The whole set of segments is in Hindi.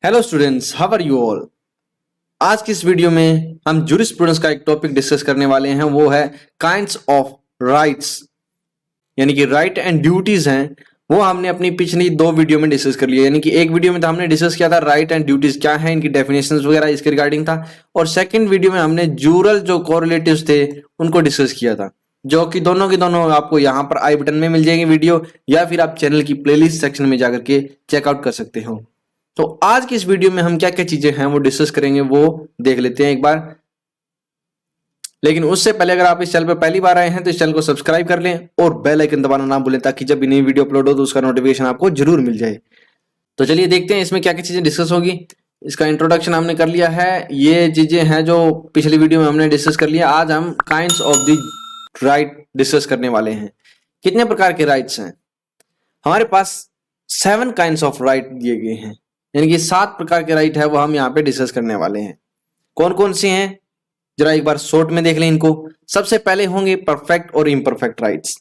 Hello students, how are you all. आज की इस वीडियो में हम जूरिस्प्रूडेंस का एक टॉपिक डिस्कस करने वाले हैं, वो है काइंड्स ऑफ राइट्स, यानी कि राइट एंड ड्यूटीज हैं। वो हमने अपनी पिछली दो वीडियो में डिस्कस कर लिया, यानी कि एक वीडियो में तो हमने डिस्कस किया था राइट एंड ड्यूटीज क्या है, इनकी डेफिनेशंस वगैरह इसके रिगार्डिंग था, और सेकंड वीडियो में हमने जूरल जो कोरिलेटिव्स थे उनको डिस्कस किया था, जो कि दोनों की दोनों आपको यहाँ पर आई बटन में मिल जाएंगे वीडियो, या फिर आप चैनल की प्लेलिस्ट सेक्शन में जाकर के चेकआउट कर सकते हो। तो आज की इस वीडियो में हम क्या क्या चीजें हैं वो डिस्कस करेंगे, वो देख लेते हैं एक बार। लेकिन उससे पहले अगर आप इस चैनल पर पहली बार आए हैं तो इस चैनल को सब्सक्राइब कर लें और बेल आइकन दबाना ना भूलें, ताकि जब भी नई वीडियो अपलोड हो तो उसका नोटिफिकेशन आपको जरूर मिल जाए। तो चलिए देखते हैं इसमें क्या क्या चीजें डिस्कस होगी। इसका इंट्रोडक्शन हमने कर लिया है, ये चीजें हैं जो पिछली वीडियो में हमने डिस्कस कर लिया। आज हम kinds of the right discuss करने वाले हैं। कितने प्रकार के राइट्स हैं हमारे पास? 7 काइंड्स ऑफ राइट दिए गए हैं, यानी कि 7 प्रकार के राइट है वो हम यहाँ पे डिस्कस करने वाले हैं। कौन कौन से हैं जरा एक बार शॉर्ट में देख लें इनको। सबसे पहले होंगे परफेक्ट और इम्परफेक्ट राइट्स,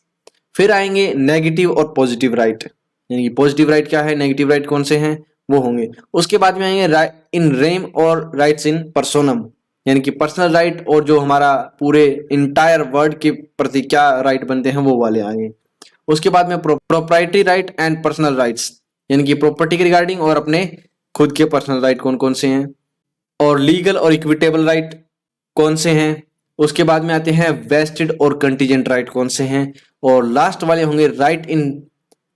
फिर आएंगे नेगेटिव और पॉजिटिव राइट, यानी कि पॉजिटिव राइट क्या है, नेगेटिव राइट कौन से हैं वो होंगे। उसके बाद में आएंगे इन रेम और राइट्स इन पर्सोनम, यानी कि पर्सनल राइट और जो हमारा पूरे इंटायर वर्ल्ड के प्रति क्या राइट बनते हैं वो वाले आएंगे। उसके बाद में proprietary right and personal rights, यानी कि प्रॉपर्टी के रिगार्डिंग और अपने खुद के पर्सनल राइट कौन कौन से हैं, और लीगल और इक्विटेबल राइट कौन से हैं। उसके बाद में आते हैं वेस्टेड और कंटीजेंट राइट कौन से हैं, और लास्ट वाले होंगे right in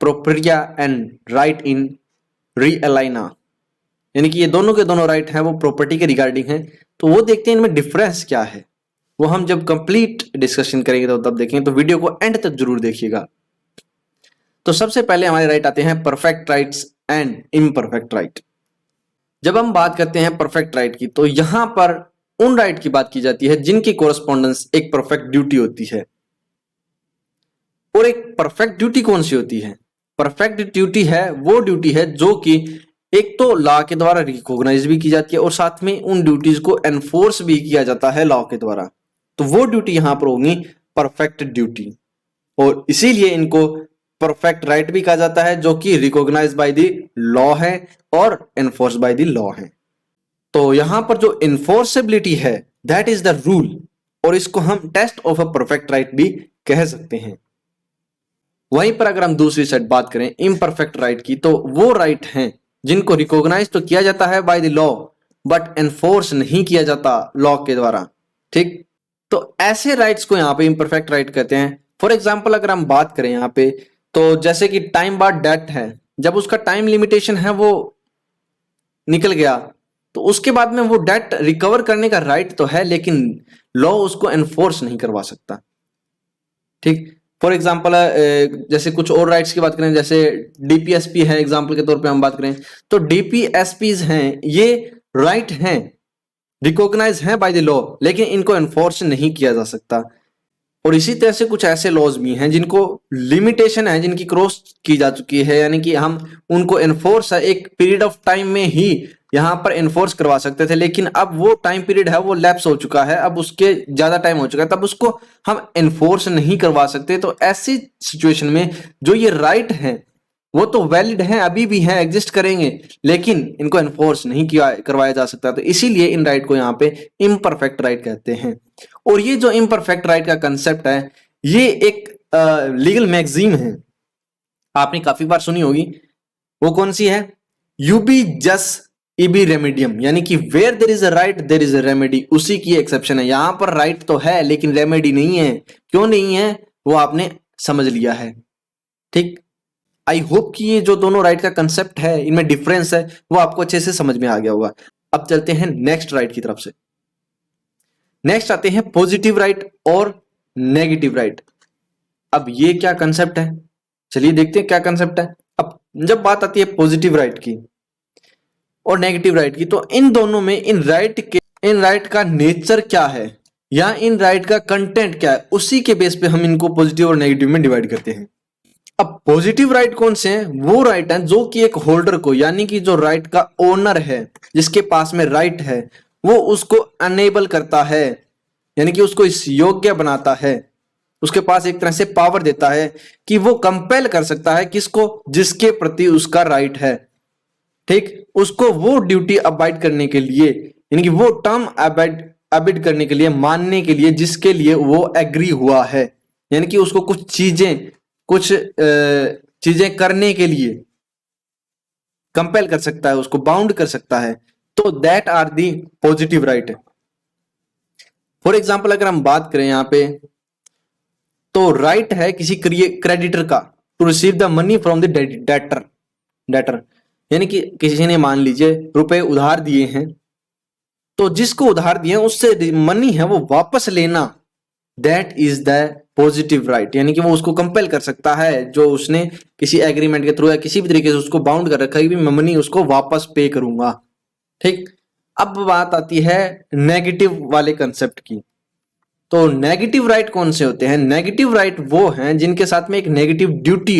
propria and right in re aliena, यानी कि ये दोनों के दोनों राइट हैं वो प्रॉपर्टी के रिगार्डिंग हैं। तो वो देखते हैं इनमें डिफरेंस क्या है, वो हम जब कंप्लीट डिस्कशन करेंगे तो तब देखेंगे, तो वीडियो को एंड तक जरूर देखिएगा। तो सबसे पहले हमारे राइट आते हैं perfect rights and imperfect right. जब हम बात करते हैं परफेक्ट राइट की, तो यहां पर उन राइट की बात की जाती है जिनकी कोरस्पॉन्डेंस एक परफेक्ट ड्यूटी होती है। और एक परफेक्ट ड्यूटी कौन सी होती है? परफेक्ट ड्यूटी है वो ड्यूटी है जो कि एक तो लॉ के द्वारा रिकॉग्नाइज भी की जाती है और साथ में उन ड्यूटीज को एनफोर्स भी किया जाता है लॉ के द्वारा। तो वो ड्यूटी यहां पर होगी परफेक्ट ड्यूटी, और इसीलिए इनको परफेक्ट राइट भी कहा जाता है, जो कि रिकॉग्नाइज बाय द लॉ है और एनफोर्स बाय द लॉ है। तो यहां पर जो इन्फोर्सेबिलिटी है दैट इज द रूल, और इसको हम test of a perfect right भी कह सकते हैं। वहीं पर अगर हम दूसरी साइड बात करें इम्परफेक्ट राइट की, तो वो राइट हैं जिनको रिकॉग्नाइज तो किया जाता है by the law but enforce नहीं किया जाता लॉ के द्वारा। ठीक, तो ऐसे राइट्स को यहाँ पे इम्परफेक्ट राइट कहते हैं। फॉर एग्जाम्पल अगर हम बात करें यहाँ पे, तो जैसे कि टाइम बार डेथ है, जब उसका टाइम लिमिटेशन है वो निकल गया, तो उसके बाद में वो डेट रिकवर करने का राइट तो है, लेकिन लॉ उसको एनफोर्स नहीं करवा सकता। ठीक, फॉर एग्जाम्पल जैसे कुछ और राइट्स की बात करें, जैसे डीपीएसपी है, एग्जाम्पल के तौर पे हम बात करें, तो डीपीएसपीज हैं, ये राइट हैं, रिकॉग्नाइज हैं बाय द लॉ, लेकिन इनको एनफोर्स नहीं किया जा सकता। और इसी तरह से कुछ ऐसे लॉज भी हैं जिनको लिमिटेशन है, जिनकी क्रॉस की जा चुकी है, यानी कि हम उनको एनफोर्स एक पीरियड ऑफ टाइम में ही यहां पर एनफोर्स करवा सकते थे, लेकिन अब वो टाइम पीरियड है वो लैप्स हो चुका है, अब उसके ज्यादा टाइम हो चुका है, तब उसको हम एनफोर्स नहीं करवा सकते। तो ऐसी सिचुएशन में जो ये राइट है वो तो वैलिड हैं, अभी भी हैं, एग्जिस्ट करेंगे, लेकिन इनको एनफोर्स नहीं किया करवाया जा सकता। तो इसीलिए इन राइट को यहाँ पे इम्परफेक्ट राइट कहते हैं। और ये जो इम्परफेक्ट राइट का कंसेप्ट है, ये एक लीगल मैगजीन है, आपने काफी बार सुनी होगी। वो कौन सी है? यूबी जस इबी रेमेडियम, यानी कि where there is a right there is a remedy, उसी की एक्सेप्शन है। यहां पर राइट तो है लेकिन रेमेडी नहीं है। क्यों नहीं है वो आपने समझ लिया है। ठीक, आई होप कि ये जो दोनों राइट का कंसेप्ट है, इनमें डिफरेंस है, वो आपको अच्छे से समझ में आ गया होगा। अब चलते हैं नेक्स्ट राइट की तरफ से। नेक्स्ट आते हैं पॉजिटिव राइट और नेगेटिव राइट। अब ये क्या कंसेप्ट है, चलिए देखते हैं क्या कंसेप्ट है। अब जब बात आती है पॉजिटिव राइट की और नेगेटिव राइट की, तो इन दोनों में इन राइट का नेचर क्या है या इन राइट का कंटेंट क्या है, उसी के बेस पे हम इनको पॉजिटिव और नेगेटिव में डिवाइड करते हैं। अब पॉजिटिव राइट कौन से हैं? वो राइट हैं जो कि एक होल्डर को, यानी कि जो राइट का ओनर है, जिसके पास में राइट है, वो उसको अनेबल करता है, यानी कि उसको इस योग्य बनाता है, उसके पास एक तरह से पावर देता है कि वो कंपेल कर सकता है किसको, जिसके प्रति उसका राइट है। ठीक, उसको वो ड्यूटी अबाइड करने के लिए, यानी कि वो टर्म अबाइड करने के लिए, मानने के लिए जिसके लिए वो एग्री हुआ है, यानी कि उसको कुछ चीजें करने के लिए कंपेल कर सकता है, उसको बाउंड कर सकता है, तो that are the positive right. For example अगर हम बात करें यहां पे, तो राइट है किसी क्रेडिटर का to receive the money from the debtor, यानी कि किसी ने मान लीजिए रुपए उधार दिए हैं, तो जिसको उधार दिए हैं उससे मनी है वो वापस लेना, that is the positive right, यानी कि वो उसको कंपेल कर सकता है, जो उसने किसी एग्रीमेंट के थ्रू या किसी भी तरीके से उसको बाउंड कर रखा है कि मैं मनी उसको वापस पे करूंगा। ठीक, अब बात आती है नेगेटिव वाले कंसेप्ट की। तो नेगेटिव राइट कौन से होते हैं? नेगेटिव राइट वो हैं जिनके साथ में एक नेगेटिव ड्यूटी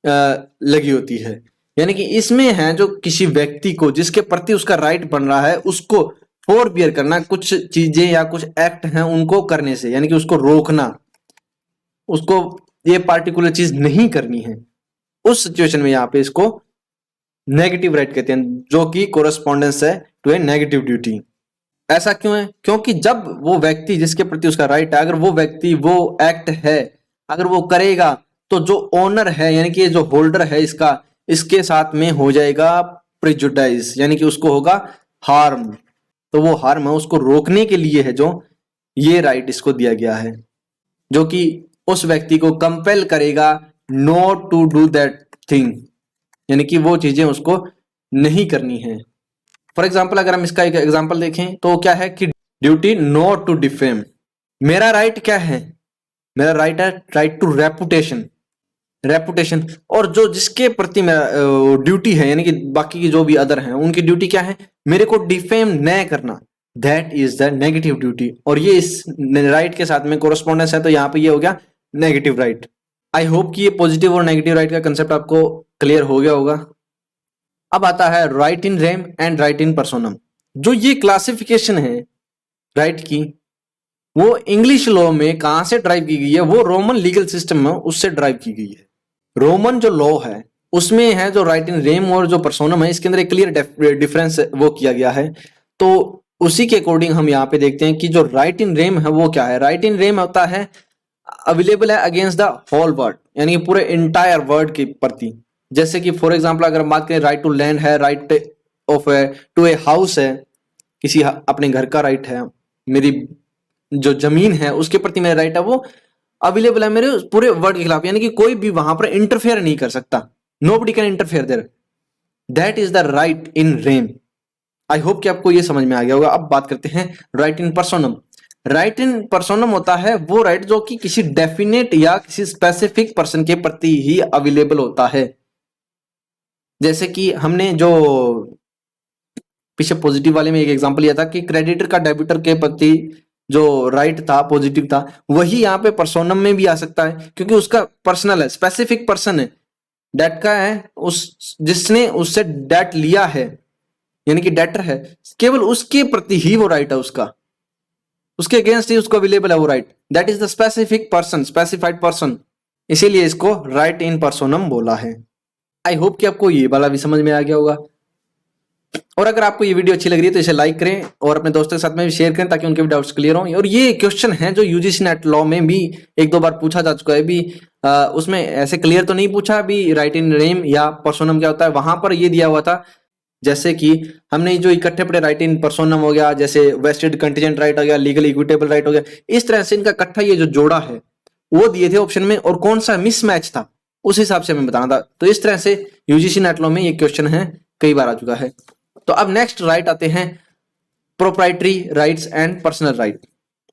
लगी होती है, यानी कि इसमें है जो किसी व्यक्ति को जिसके प्रति उसका राइट बन रहा है उसको फोर बियर करना, कुछ चीजें या कुछ एक्ट हैं उनको करने से, यानी कि उसको रोकना, उसको ये पार्टिकुलर चीज नहीं करनी है, उस सिचुएशन में यहाँ पे इसको नेगेटिव राइट कहते हैं, जो कि कोरस्पॉन्डेंस है टू ए नेगेटिव ड्यूटी। ऐसा क्यों है? क्योंकि जब वो व्यक्ति जिसके प्रति उसका राइट है, अगर वो व्यक्ति वो एक्ट है अगर वो करेगा, तो जो ओनर है यानी कि जो होल्डर है इसका, इसके साथ में हो जाएगा प्रिजुडाइज, यानी कि उसको होगा हार्म। तो वो हार्म है उसको रोकने के लिए है जो ये राइट इसको दिया गया है, जो कि उस व्यक्ति को कंपेल करेगा not to do that thing, यानी कि वो चीजें उसको नहीं करनी है। फॉर एग्जाम्पल अगर हम इसका एक एग्जाम्पल देखें तो क्या है कि ड्यूटी नॉट टू डिफेम। मेरा राइट क्या है? मेरा राइट है राइट टू रेपुटेशन, और जो जिसके प्रति मेरा ड्यूटी है, यानी कि बाकी की जो भी अदर हैं उनकी ड्यूटी क्या है? मेरे को डिफेम न करना, that is the negative duty. और ये इस राइट के साथ में कोरस्पॉन्डेंस है, तो यहाँ पे ये हो गया नेगेटिव राइट। आई होप कि ये पॉजिटिव और नेगेटिव राइट का कंसेप्ट आपको क्लियर हो गया होगा। अब आता है right in rem and right in personam. जो ये क्लासिफिकेशन है राइट की, वो इंग्लिश लॉ में कहां से ड्राइव की गई है? वो रोमन लीगल सिस्टम में उससे ड्राइव की गई है। रोमन जो लॉ है उसमें है जो राइट इन रेम और जो पर्सोनम है, इसके अंदर एक क्लियर डिफरेंस वो किया गया है। तो उसी के अकॉर्डिंग हम यहाँ पे देखते हैं कि जो राइट इन रेम है वो क्या है। राइट इन रेम होता है अवेलेबल है अगेंस्ट द होल वर्ड, यानी कि पूरे इंटायर वर्ड के प्रति। जैसे कि फॉर एग्जांपल अगर हम बात करें, राइट टू लैंड है, right of to a house है, किसी अपने घर का राइट है, मेरी जो जमीन है उसके प्रति मेरा राइट है वो अवेलेबल है मेरे पूरे वर्ड के खिलाफ, यानी कि कोई भी वहां पर इंटरफेयर नहीं कर सकता, nobody can interfere there, that is the right in rem. I hope कि आपको ये समझ में आ गया होगा। अब बात करते हैं राइट इन पर्सोनम। राइट इन पर्सोनम होता है वो राइट जो कि किसी डेफिनेट या किसी स्पेसिफिक पर्सन के प्रति ही अवेलेबल होता है। जैसे कि हमने जो पीछे पॉजिटिव वाले में एक एग्जांपल लिया था कि क्रेडिटर का डेबिटर के प्रति जो राइट था पॉजिटिव था, वही यहाँ पे पर्सोनम में भी आ सकता है, क्योंकि उसका पर्सनल है, स्पेसिफिक पर्सन है, डेट का है, उस जिसने उससे डेट लिया है, यानी कि डेटर है, केवल उसके प्रति ही वो राइट है, उसके अगेंस्ट ही उसको अवेलेबल है वो right, that is the specific person, specified person, इसीलिए इसको राइट इन पर्सोनम बोला है। आई होप कि आपको ये वाला भी समझ में आ गया होगा। और अगर आपको ये वीडियो अच्छी लग रही है तो इसे लाइक करें और अपने दोस्तों के साथ में भी शेयर करें, ताकि उनके भी डाउट्स क्लियर हों। और ये क्वेश्चन है जो यूजीसी नेट लॉ में भी एक दो बार पूछा जा चुका है भी, उसमें ऐसे क्लियर तो नहीं पूछा भी राइट इन रेम या पर्सोनम क्या होता है, वहां पर ये दिया हुआ था जैसे कि हमने जो इकट्ठे पड़े राइट इन पर्सोनम हो गया, जैसे वेस्टेड कंटीजेंट राइट हो गया, लीगल इक्विटेबल राइट हो गया, इस तरह से इनका इकट्ठा ये जो जोड़ा है वो दिए थे ऑप्शन में, और कौन सा मिसमैच था उस हिसाब से हमें बताना था। तो इस तरह से यूजीसी नेट लॉ में ये क्वेश्चन है, कई बार आ चुका है। तो अब नेक्स्ट राइट आते हैं proprietary rights and personal right.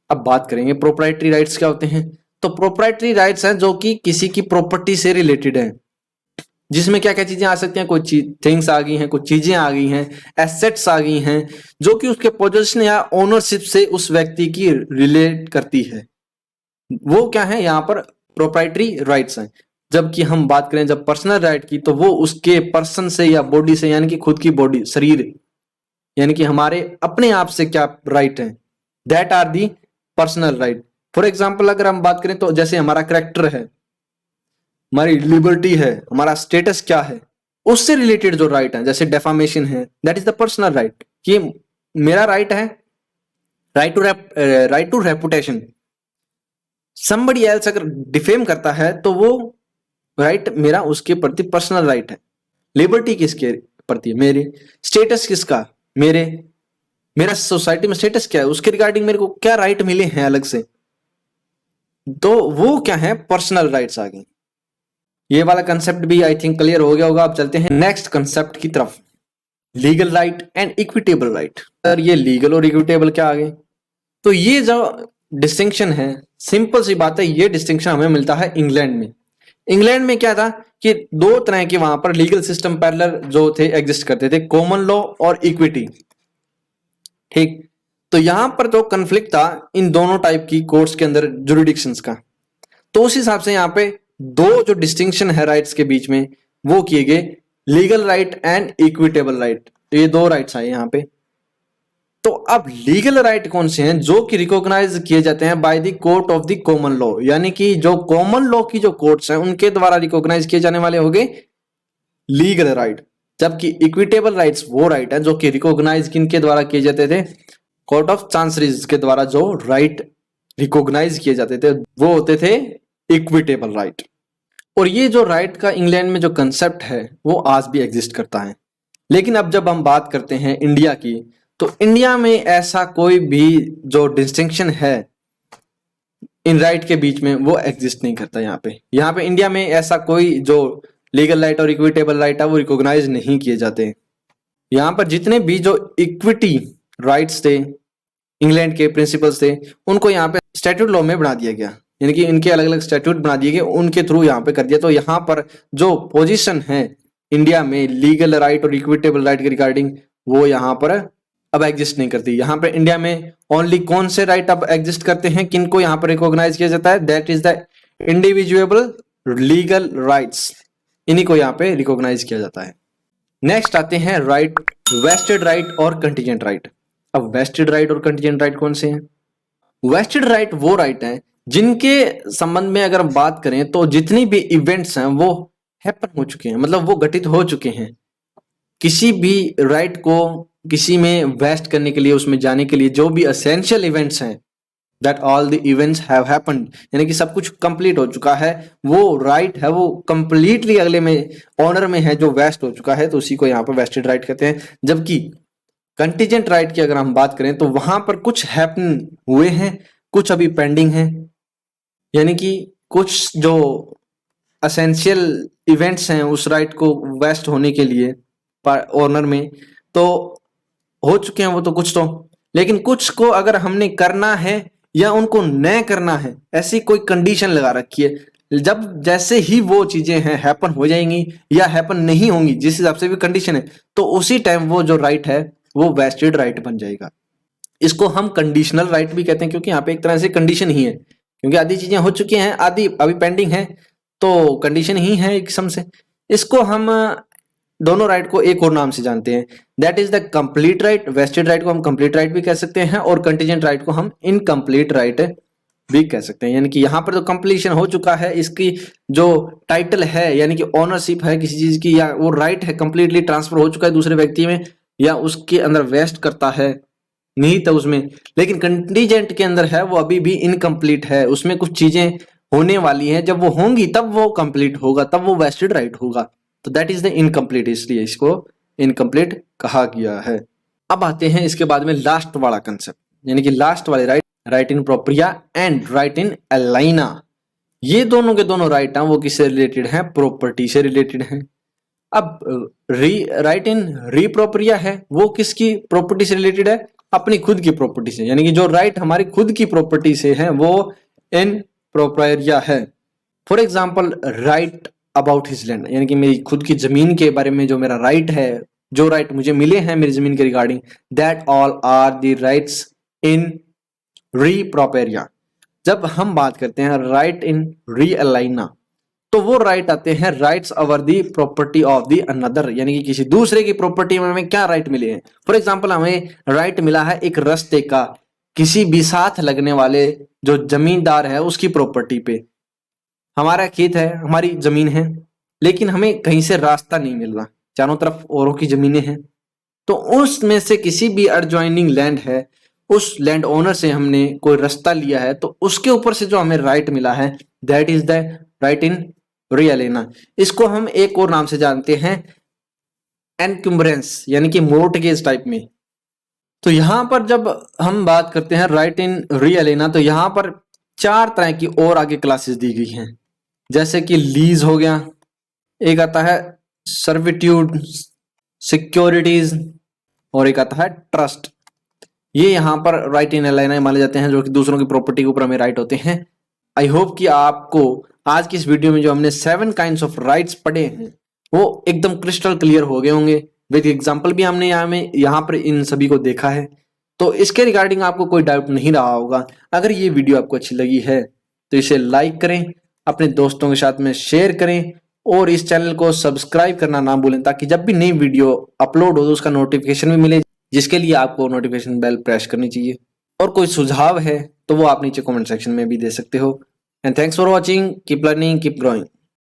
अब बात करेंगे प्रोप्राइटरी राइट्स क्या होते हैं। तो प्रोप्राइटरी राइट्स हैं जो कि किसी की प्रॉपर्टी से रिलेटेड है, जिसमें क्या क्या चीजें आ सकती हैं, कुछ थिंग्स आ गई हैं, कुछ चीजें आ गई हैं, एसेट्स आ गई हैं, जो कि उसके पोजेशन या ओनरशिप से उस व्यक्ति की रिलेट करती है, वो क्या है यहाँ पर प्रोप्राइटरी राइट्स हैं। जबकि हम बात करें जब पर्सनल राइट की, तो वो उसके पर्सन से या बॉडी से, यानी कि खुद की बॉडी, शरीर, यानी कि हमारे अपने आप से क्या राइट है, that are the personal right. For example अगर हम बात करें तो जैसे हमारा कैरेक्टर है, हमारी लिबर्टी है, हमारा स्टेटस क्या है, उससे रिलेटेड जो राइट है, जैसे डेफामेशन है, that is the personal right, कि मेरा राइट है right to reputation. Somebody else अगर डिफेम करता है तो वो राइट मेरा उसके प्रति पर्सनल राइट है। लिबर्टी किसके प्रति है? मेरे। स्टेटस किसका? मेरे। मेरा सोसाइटी में स्टेटस क्या है, उसके रिगार्डिंग मेरे को क्या राइट मिले हैं अलग से, तो वो क्या है? पर्सनल राइट्स आ गई। ये वाला कंसेप्ट भी आई थिंक क्लियर हो गया होगा। अब चलते हैं नेक्स्ट कंसेप्ट की तरफ, legal right and equitable right. Sir ये लीगल और इक्विटेबल क्या आ गए? तो ये जो डिस्टिंक्शन है, सिंपल सी बात है, ये डिस्टिंक्शन हमें मिलता है इंग्लैंड में। इंग्लैंड में क्या था कि दो तरह के वहां पर लीगल सिस्टम पैरेलल जो थे एग्जिस्ट करते थे, कॉमन लॉ और इक्विटी। ठीक, तो यहां पर जो कन्फ्लिक्ट था इन दोनों टाइप की कोर्ट्स के अंदर जुरिडिक्शंस का, तो उस हिसाब से यहां पे दो जो डिस्टिंक्शन है राइट्स के बीच में वो किए गए, legal right and equitable right. तो ये दो राइट्स आए यहां पे। तो अब लीगल राइट कौन से हैं? जो कि रिकॉग्नाइज किए जाते हैं by the court of the common law, यानी कि जो कॉमन लॉ की जो कोर्ट्स हैं उनके द्वारा रिकॉग्नाइज किए जाने वाले हो गए लीगल राइट। जबकि इक्विटेबल राइट्स वो राइट है जो कि रिकॉग्नाइज किनके द्वारा किए जाते थे? कोर्ट ऑफ चांसरीज के द्वारा जो राइट रिकॉग्नाइज किए जाते थे वो होते थे इक्विटेबल राइट। और ये जो राइट का इंग्लैंड में जो कंसेप्ट है वो आज भी एग्जिस्ट करता है। लेकिन अब जब हम बात करते हैं इंडिया की, तो इंडिया में ऐसा कोई भी जो डिस्टिंक्शन है इन राइट के बीच में वो एग्जिस्ट नहीं करता। यहाँ पे इंडिया में ऐसा कोई जो लीगल राइट और इक्विटेबल राइट है वो रिकॉग्नाइज नहीं किए जाते। यहाँ पर जितने भी जो इक्विटी राइट्स थे, इंग्लैंड के प्रिंसिपल्स थे, उनको यहाँ पे स्टैट्यूट लॉ में बना दिया गया, यानी कि इनके अलग अलग स्टैट्यूट बना दिए गए, उनके थ्रू यहाँ पे कर दिया। तो यहाँ पर जो पोजीशन है इंडिया में लीगल राइट और इक्विटेबल राइट के रिगार्डिंग वो यहाँ पर अब एग्जिस्ट नहीं करती। यहाँ पे इंडिया में ओनली कौन से राइट अब एग्जिस्ट करते हैं, किनको यहाँ पर रिकॉग्नाइज किया जाता है? That is the individual legal rights, इन्हीं को यहाँ पे रिकॉग्नाइज किया जाता है। नेक्स्ट आते हैं राइट, वेस्टेड राइट और कंटीजेंट राइट। अब वेस्टेड राइट और कंटीजेंट राइट कौन से हैं? वेस्टेड राइट वो राइट हैं जिनके संबंध में अगर हम बात करें तो जितनी भी इवेंट्स हैं वो हैपन हो चुके हैं, मतलब वो घटित हो चुके हैं। किसी भी राइट को किसी में वेस्ट करने के लिए, उसमें जाने के लिए जो भी एसेंशियल इवेंट्स हैं, that all the events have happened, यानी कि सब कुछ कंप्लीट हो चुका है, वो राइट है वो कंप्लीटली अगले में ऑनर में है जो वेस्ट हो चुका है, तो उसी को यहाँ पर वेस्टेड राइट कहते हैं। जबकि कंटीजेंट राइट की अगर हम बात करें तो वहां पर कुछ हैपन हुए हैं, कुछ अभी पेंडिंग है, यानी कि कुछ जो एसेंशियल इवेंट्स हैं उस राइट को वेस्ट होने के लिए ऑनर में तो हो चुके हैं वो, तो कुछ तो, लेकिन कुछ को अगर हमने करना है या उनको न करना है, ऐसी कोई कंडीशन लगा रखी है। जब जैसे ही वो चीजें हैं हैपन हो जाएंगी या हैपन नहीं होंगी, जिस हिसाब से भी कंडीशन है, तो उसी टाइम वो जो राइट है वो वेस्टेड राइट बन जाएगा। इसको हम कंडीशनल राइट भी कहते हैं, क्योंकि यहाँ पे एक तरह से कंडीशन ही है, क्योंकि आधी चीजें हो चुकी हैं, आधी अभी पेंडिंग है, तो कंडीशन ही है एक किस्म से। इसको हम दोनों राइट को एक और नाम से जानते हैं, that is the complete right. Vested right को हम कंप्लीट राइट भी कह सकते हैं और कंटीजेंट राइट को हम इनकम्प्लीट राइट भी कह सकते हैं। यानी कि यहाँ पर तो कंप्लीशन हो चुका है, इसकी जो टाइटल है यानी कि ओनरशिप है किसी चीज की, या वो राइट है कंप्लीटली ट्रांसफर हो चुका है दूसरे व्यक्ति में, या उसके अंदर वेस्ट करता है निहित है उसमें। लेकिन कंटीजेंट के अंदर है वो अभी भी इनकम्प्लीट है, उसमें कुछ चीजें होने वाली हैं, जब वो होंगी तब वो कंप्लीट होगा, तब वो वेस्टेड राइट होगा। तो दैट इज द इनकम्प्लीट, इसलिए इसको इनकम्प्लीट कहा गया है। अब आते हैं इसके बाद में लास्ट वाला कंसेप्ट, यानी कि लास्ट वाले right, right in propria and right in aliena. ये दोनों के दोनों राइट हैं वो किससे रिलेटेड हैं? प्रॉपर्टी से रिलेटेड हैं। अब राइट इन रीप्रोप्रिया है वो किसकी प्रॉपर्टी से रिलेटेड है? अपनी खुद की प्रॉपर्टी से, यानी कि जो राइट हमारी खुद की प्रॉपर्टी से है वो इन प्रोप्रिया है। For example right about his land, यानी कि मेरी खुद की जमीन के बारे में जो मेरा राइट है, जो राइट मुझे मिले हैं मेरी जमीन के regarding, that all are the rights in re propria. जब हम बात करते हैं राइट इन रीअलाइना, तो वो राइट आते हैं rights over the property of the another, यानी कि किसी दूसरे की प्रॉपर्टी में हमें क्या राइट मिले हैं। फॉर एग्जांपल हमें राइट मिला है एक रास्ते का, किसी भी साथ लगने वाले जो जमींदार है उसकी प्रॉपर्टी पे। हमारा खेत है, हमारी जमीन है, लेकिन हमें कहीं से रास्ता नहीं मिल रहा, चारों तरफ औरों की जमीनें हैं। तो उसमें से किसी भी एडजॉइनिंग लैंड है, उस लैंड ओनर से हमने कोई रास्ता लिया है, तो उसके ऊपर से जो हमें राइट मिला है, दैट इज द राइट इन रे एलिना। इसको हम एक और नाम से जानते हैं एनक्यूम्बरेंस, यानी कि मोर्टगेज टाइप में। तो यहां पर जब हम बात करते हैं राइट इन रे एलिना, तो यहां पर 4 तरह की और आगे क्लासेस दी गई हैं, जैसे कि लीज हो गया, एक आता है सर्विट्यूड, सिक्योरिटीज, और एक आता है ट्रस्ट। ये यहाँ पर राइट इन एलिना माने जाते हैं, जो कि दूसरों की प्रॉपर्टी के ऊपर हमें राइट होते हैं। आई होप कि आपको आज की इस वीडियो में जो हमने 7 काइंड्स ऑफ राइट्स पढ़े हैं वो एकदम क्रिस्टल क्लियर हो गए होंगे। विद एग्जाम्पल भी हमने यहाँ पर इन सभी को देखा है, तो इसके रिगार्डिंग आपको कोई डाउट नहीं रहा होगा। अगर ये वीडियो आपको अच्छी लगी है तो इसे लाइक करें, अपने दोस्तों के साथ में शेयर करें, और इस चैनल को सब्सक्राइब करना ना भूलें, ताकि जब भी नई वीडियो अपलोड हो तो उसका नोटिफिकेशन भी मिले, जिसके लिए आपको नोटिफिकेशन बेल प्रेस करनी चाहिए। और कोई सुझाव है तो वो आप नीचे कमेंट सेक्शन में भी दे सकते हो। And thanks for watching, keep learning, keep growing.